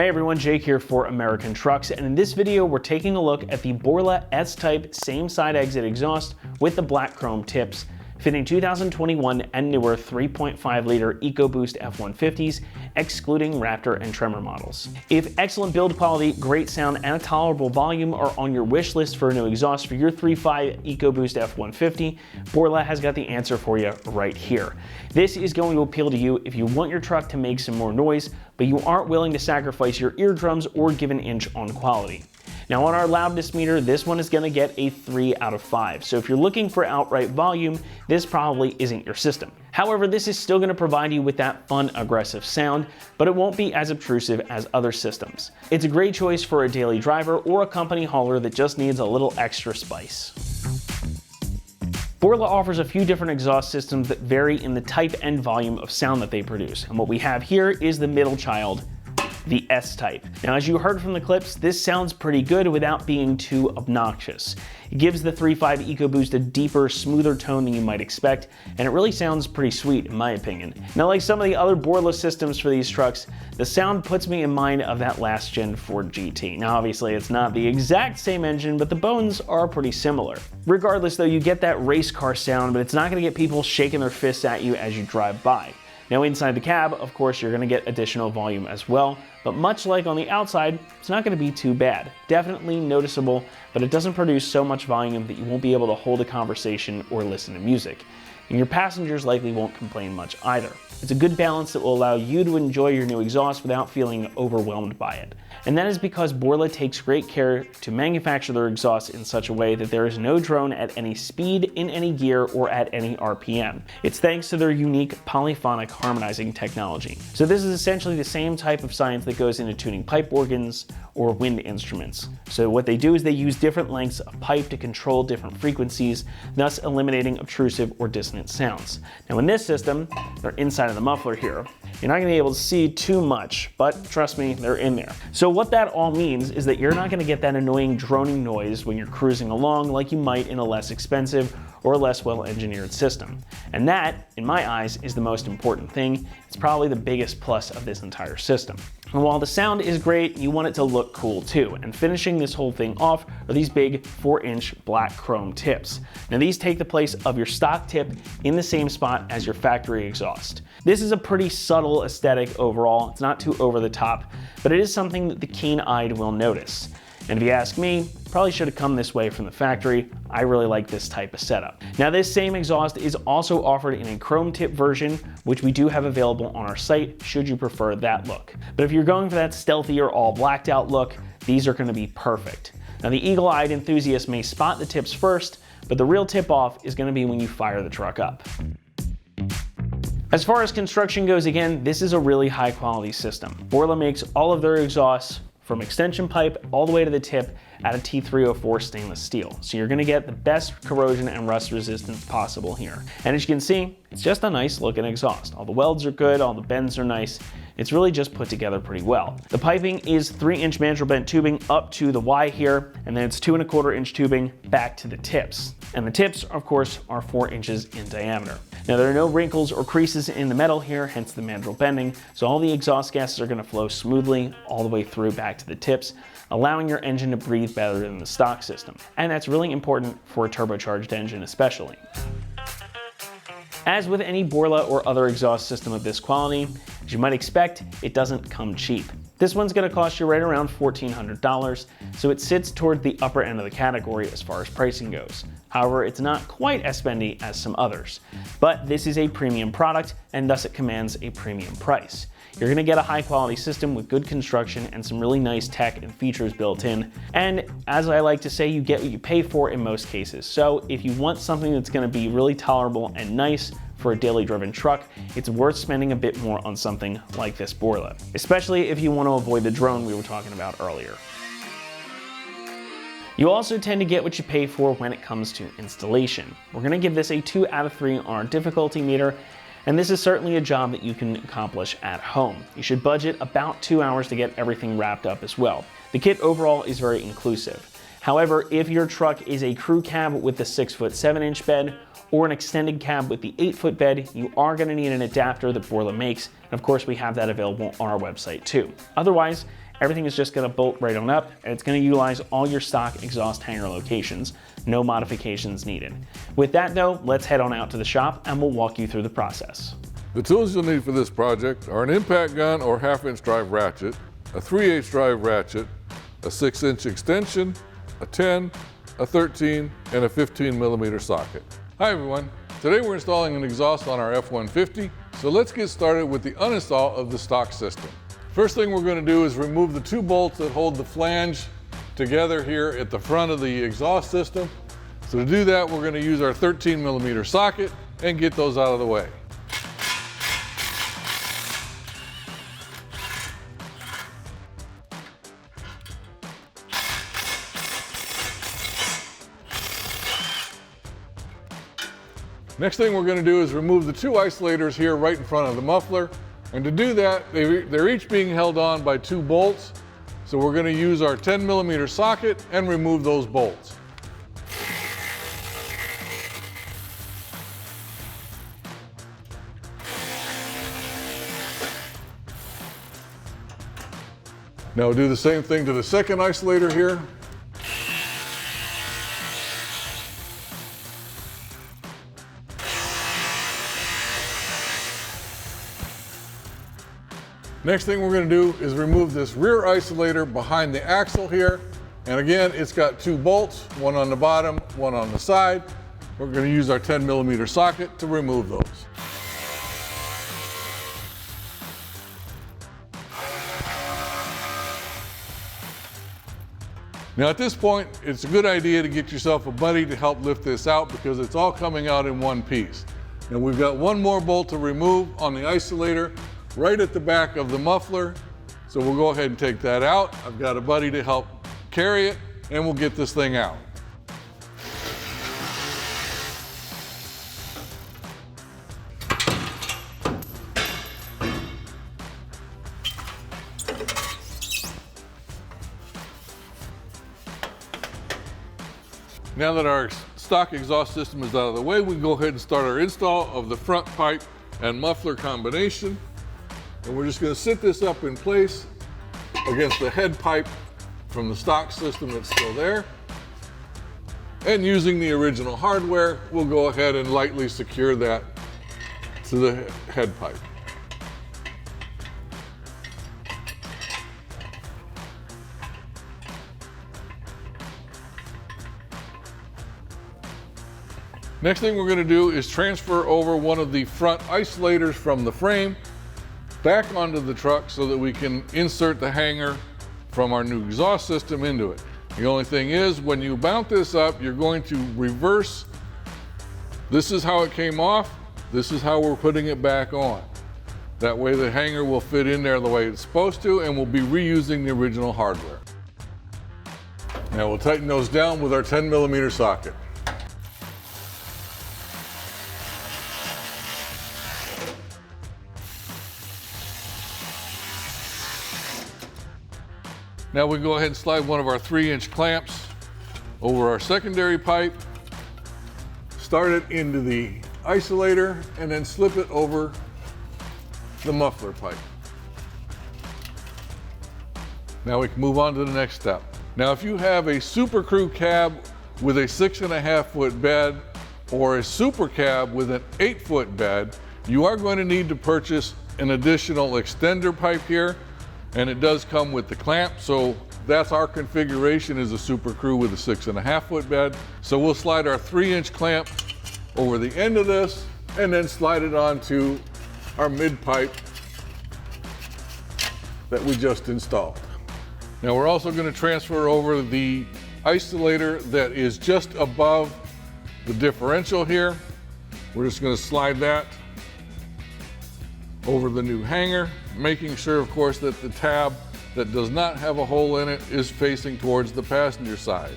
Hey everyone, Jake here for American Trucks, and in this video we're taking a look at the Borla S-Type same side exit exhaust with the black chrome tips, fitting 2021 and newer 3.5 liter EcoBoost F-150s, excluding Raptor and Tremor models. If excellent build quality, great sound, and a tolerable volume are on your wish list for a new exhaust for your 3.5 EcoBoost F-150, Borla has got the answer for you right here. This is going to appeal to you if you want your truck to make some more noise, but you aren't willing to sacrifice your eardrums or give an inch on quality. Now on our loudness meter, this one is going to get a 3 out of 5. So if you're looking for outright volume, this probably isn't your system. However, this is still going to provide you with that fun, aggressive sound, but it won't be as obtrusive as other systems. It's a great choice for a daily driver or a company hauler that just needs a little extra spice. Borla offers a few different exhaust systems that vary in the type and volume of sound that they produce. And what we have here is the middle child, the S-Type. Now, as you heard from the clips, this sounds pretty good without being too obnoxious. It gives the 3.5 EcoBoost a deeper, smoother tone than you might expect, and it really sounds pretty sweet in my opinion. Now, like some of the other Borla systems for these trucks, the sound puts me in mind of that last gen Ford GT. Now, obviously, it's not the exact same engine, but the bones are pretty similar. Regardless, though, you get that race car sound, but it's not going to get people shaking their fists at you as you drive by. Now inside the cab, of course, you're going to get additional volume as well, but much like on the outside, it's not going to be too bad. Definitely noticeable, but it doesn't produce so much volume that you won't be able to hold a conversation or listen to music. And your passengers likely won't complain much either. It's a good balance that will allow you to enjoy your new exhaust without feeling overwhelmed by it. And that is because Borla takes great care to manufacture their exhaust in such a way that there is no drone at any speed, in any gear, or at any RPM. It's thanks to their unique polyphonic harmonizing technology. So this is essentially the same type of science that goes into tuning pipe organs or wind instruments. So what they do is they use different lengths of pipe to control different frequencies, thus eliminating obtrusive or dissonant sounds. Now in this system, they're inside of the muffler here. You're not going to be able to see too much, but trust me, they're in there. So what that all means is that you're not going to get that annoying droning noise when you're cruising along like you might in a less expensive or less well-engineered system. And that, in my eyes, is the most important thing. It's probably the biggest plus of this entire system. And while the sound is great, you want it to look cool too. And finishing this whole thing off are these big 4-inch black chrome tips. Now these take the place of your stock tip in the same spot as your factory exhaust. This is a pretty subtle aesthetic overall. It's not too over the top, but it is something that the keen-eyed will notice. And if you ask me, probably should have come this way from the factory. I really like this type of setup. Now this same exhaust is also offered in a chrome tip version, which we do have available on our site should you prefer that look. But if you're going for that stealthier, all blacked out look, these are going to be perfect. Now the eagle-eyed enthusiast may spot the tips first, but the real tip off is going to be when you fire the truck up. As far as construction goes, again, this is a really high quality system. Borla makes all of their exhausts from extension pipe all the way to the tip at a T304 stainless steel. So you're gonna get the best corrosion and rust resistance possible here. And as you can see, it's just a nice looking exhaust. All the welds are good, all the bends are nice. It's really just put together pretty well. The piping is 3-inch mandrel bent tubing up to the Y here, and then it's 2¼ inch tubing back to the tips. And the tips, of course, are 4 inches in diameter. Now there are no wrinkles or creases in the metal here, hence the mandrel bending, so all the exhaust gases are going to flow smoothly all the way through back to the tips, allowing your engine to breathe better than the stock system. And that's really important for a turbocharged engine especially. As with any Borla or other exhaust system of this quality, as you might expect, it doesn't come cheap. This one's going to cost you right around $1,400, so it sits toward the upper end of the category as far as pricing goes. However, it's not quite as spendy as some others. But this is a premium product, and thus it commands a premium price. You're going to get a high quality system with good construction and some really nice tech and features built in. And as I like to say, you get what you pay for in most cases. So if you want something that's going to be really tolerable and nice for a daily driven truck, it's worth spending a bit more on something like this Borla, especially if you want to avoid the drone we were talking about earlier. You also tend to get what you pay for when it comes to installation. We're going to give this a 2 out of 3 on our difficulty meter, and this is certainly a job that you can accomplish at home. You should budget about 2 hours to get everything wrapped up as well. The kit overall is very inclusive. However, if your truck is a crew cab with the 6-foot 7-inch bed, or an extended cab with the 8-foot bed, you are going to need an adapter that Borla makes, and of course we have that available on our website too. Otherwise, Everything is just gonna bolt right on up, and it's gonna utilize all your stock exhaust hanger locations. No modifications needed. With that though, let's head on out to the shop and we'll walk you through the process. The tools you'll need for this project are an impact gun or 1/2-inch drive ratchet, a 3/8 drive ratchet, a 6-inch extension, a 10, a 13, and a 15mm socket. Hi everyone. Today we're installing an exhaust on our F-150, so let's get started with the uninstall of the stock system. First thing we're going to do is remove the 2 bolts that hold the flange together here at the front of the exhaust system. So to do that, we're going to use our 13mm socket and get those out of the way. Next thing we're going to do is remove the 2 isolators here right in front of the muffler. And to do that, they're each being held on by 2 bolts. So we're going to use our 10mm socket and remove those bolts. Now we'll do the same thing to the second isolator here. Next thing we're going to do is remove this rear isolator behind the axle here. And again, it's got 2 bolts, one on the bottom, one on the side. We're going to use our 10mm socket to remove those. Now at this point, it's a good idea to get yourself a buddy to help lift this out because it's all coming out in one piece. And we've got one more bolt to remove on the isolator right at the back of the muffler. So we'll go ahead and take that out. I've got a buddy to help carry it and we'll get this thing out. Now that our stock exhaust system is out of the way, we can go ahead and start our install of the front pipe and muffler combination. And we're just going to sit this up in place against the head pipe from the stock system that's still there. And using the original hardware, we'll go ahead and lightly secure that to the head pipe. Next thing we're going to do is transfer over one of the front isolators from the frame back onto the truck so that we can insert the hanger from our new exhaust system into it. The only thing is, when you mount this up, you're going to reverse. This is how it came off. This is how we're putting it back on. That way the hanger will fit in there the way it's supposed to, and we'll be reusing the original hardware. Now we'll tighten those down with our 10mm socket. Now we go ahead and slide one of our 3-inch clamps over our secondary pipe, start it into the isolator, and then slip it over the muffler pipe. Now we can move on to the next step. Now if you have a Super Crew cab with a 6.5-foot bed or a Super Cab with an 8-foot bed, you are going to need to purchase an additional extender pipe here. And it does come with the clamp, so that's our configuration, is a Super Crew with a 6.5-foot bed. So we'll slide our 3-inch clamp over the end of this and then slide it onto our mid pipe that we just installed. Now we're also going to transfer over the isolator that is just above the differential here. We're just going to slide that over the new hanger, making sure, of course, that the tab that does not have a hole in it is facing towards the passenger side.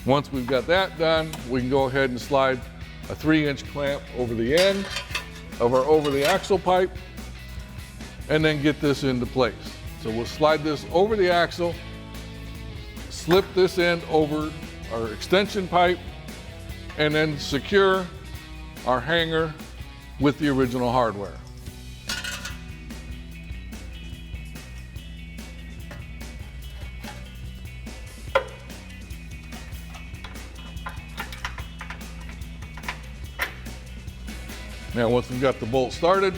Once we've got that done, we can go ahead and slide a 3-inch clamp over the end of our over the axle pipe and then get this into place. So we'll slide this over the axle, slip this end over our extension pipe, and then secure our hanger with the original hardware. Now once we've got the bolt started,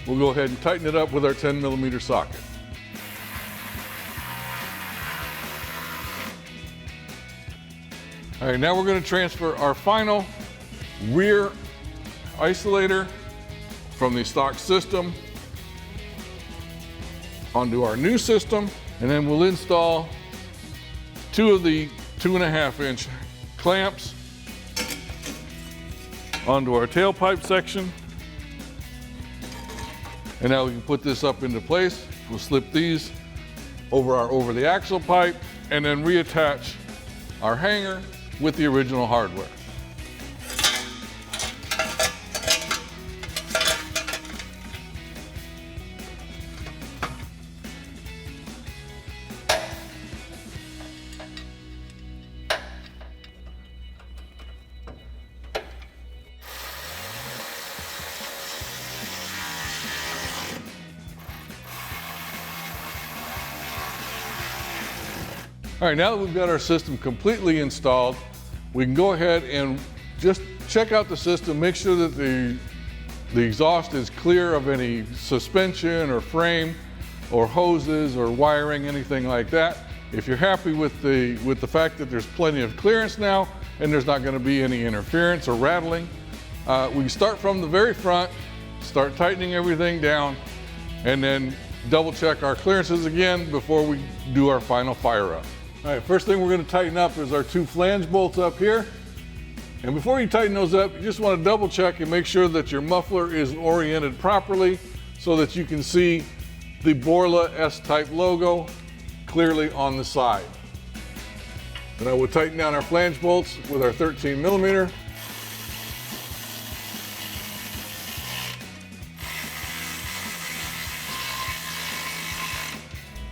we'll go ahead and tighten it up with our 10mm socket. All right, now we're going to transfer our final rear isolator from the stock system onto our new system, and then we'll install 2 of the 2.5-inch clamps onto our tailpipe section. And now we can put this up into place. We'll slip these over our over-the-axle pipe and then reattach our hanger with the original hardware. All right, now that we've got our system completely installed, we can go ahead and just check out the system, make sure that the exhaust is clear of any suspension or frame or hoses or wiring, anything like that. If you're happy with the fact that there's plenty of clearance now and there's not going to be any interference or rattling, we can start from the very front, start tightening everything down, and then double check our clearances again before we do our final fire up. All right, first thing we're going to tighten up is our 2 flange bolts up here. And before you tighten those up, you just want to double check and make sure that your muffler is oriented properly so that you can see the Borla S-Type logo clearly on the side. So now we'll tighten down our flange bolts with our 13mm.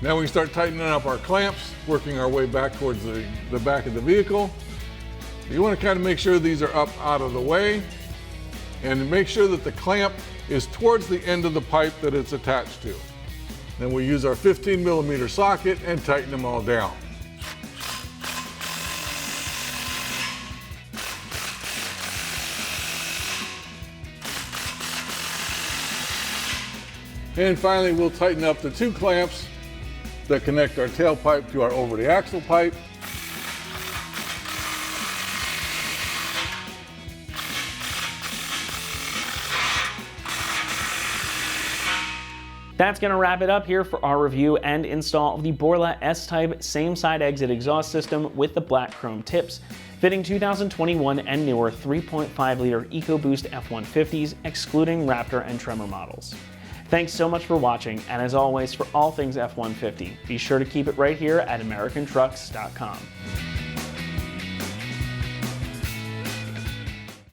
Now we can start tightening up our clamps, working our way back towards the back of the vehicle. You want to kind of make sure these are up out of the way and make sure that the clamp is towards the end of the pipe that it's attached to. Then we'll use our 15mm socket and tighten them all down. And finally, we'll tighten up the 2 clamps that connect our tailpipe to our over-the-axle pipe. That's going to wrap it up here for our review and install of the Borla S-Type same side exit exhaust system with the black chrome tips, fitting 2021 and newer 3.5-liter EcoBoost F-150s, excluding Raptor and Tremor models. Thanks so much for watching, and as always, for all things F-150, be sure to keep it right here at AmericanTrucks.com.